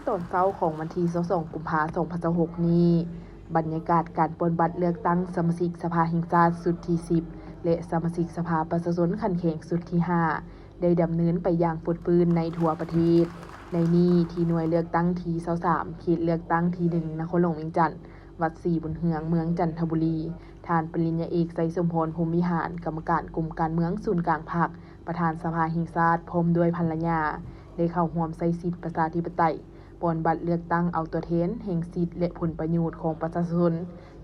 ตอนเช้าของวันที่22กุมภาพันธ์2026นี้บรรยากาศการปรนบัตรเลือกตั้งสมาชิกสภาแห่งชาติสุดที่10และสมาชิกสภาประชาชนขันแข่งสุดที่5ได้ดำเนินไปอย่างฟุดฟืนในทั่วประเทศในนี้ที่หน่วยเลือกตั้งที่23เขตเลือกตั้งที่1นครหลวงเวียงจันทน์วัดศรีบุญเฮืองเมืองจันทบุรีท่านปริญญาเอกไสยสมพรพรหมวิหารกรรมการกลุ่มการเมืองศูนย์กลางพรรคประธานสภาแห่งชาติพร้อมด้วยภรรยาได้เข้าร่วมใช้สิทธิประชาธิปไตยปรนบัตรเลือกตั้งเอาตัวแทนแห่งสิทธิและผลประโยชน์ของประชาชน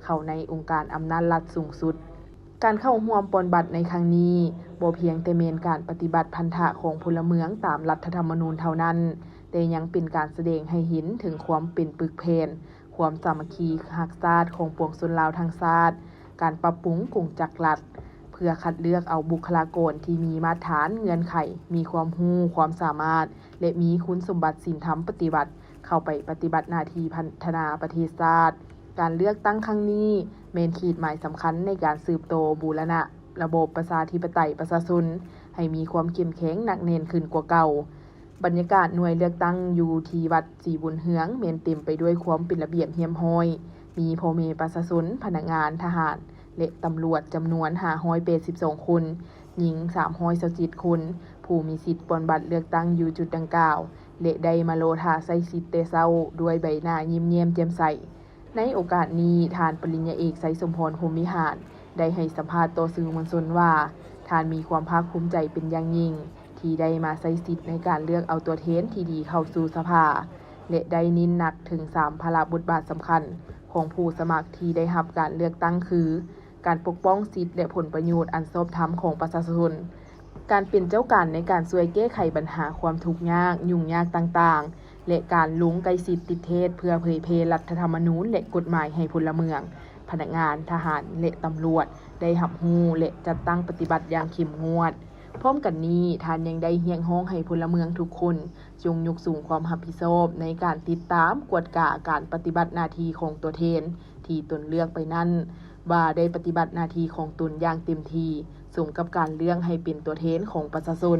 เข้าในองค์การอำนาจรัฐสูงสุดการเข้าร่วมปรนบัตรในครั้งนี้บ่เพียงแต่แม่นการปฏิบัติพันธะของพลเมืองตามรัฐธรรมนูญเท่านั้นแต่ยังเป็นการแสดงให้เห็นถึงความเป็นปึกแผ่นความสามัคคีรักชาติของปวงชนลาวทั้งชาติการปรับปรุงกงจักรรัฐเพื่อคัดเลือกเอาบุคลากรที่มีมาตรฐานเงื่อนไขมีความรู้ความสามารถและมีคุณสมบัติศีลธรรมปฏิบัติเข้าไปปฏิบัติหน้าที่พัฒนาประเทศชาติการเลือกตั้งครั้งนี้แม่นขีดหมายสำคัญในการสืบโตบูรณะระบบประชาธิปไตยประชาชนให้มีความเข้มแข็งหนักแน่นขึ้นกว่าเก่าบรรยากาศหน่วยเลือกตั้งอยู่ที่วัดศรีบุญเฮืองแม่นเต็มไปด้วยความเป็นระเบียบเรียบร้อยมีพ่อแม่ประชาชนพนักงานทหารและตำรวจจำนวน582คนหญิง327คนผู้มีสิทธิ์ปรนบัตรเลือกตั้งอยู่จุดดังกล่าวและได้มาโลท่าใช้สิทธิ์แต่เช้าด้วยใบหน้ายิ้มแย้มแจ่มใสในโอกาสนี้ท่านปริญญาเอกไสยสมพรพรหมวิหารได้ให้สัมภาษณ์ต่อสื่อมวลชนว่าท่านมีความภาคภูมิใจเป็นอย่างยิ่งที่ได้มาใช้สิทธิ์ในการเลือกเอาตัวแทนที่ดีเข้าสู่สภาและได้เน้นหนักถึง3ภาระบทบาทสำคัญของผู้สมัครที่ได้รับการเลือกตั้งคือการปกป้องสิทธิและผลประโยชน์อันชอบธรรมของประชาชนการเป็นเจ้าการในการช่วยแก้ไขปัญหาความทุกข์ยากยุ่งยากต่างๆและการลงใกล้สิทธิติดเทศเพื่อเผยแพร่รัฐธรรมนูญและกฎหมายให้พลเมืองพนักงานทหารและตำรวจได้รับรู้และจัดตั้งปฏิบัติอย่างเข้มงวดพร้อมกันนี้ท่านยังได้เรียกร้องให้พลเมืองทุกคนจงยกสูงความรับผิดชอบในการติดตามกวดกาการปฏิบัติหน้าที่ของตัวแทนที่ตนเลือกไปนั้นว่าได้ปฏิบัติหน้าที่ของตนอย่างเต็มที่สมกับการเลือกให้เป็นตัวแทนของประชาชน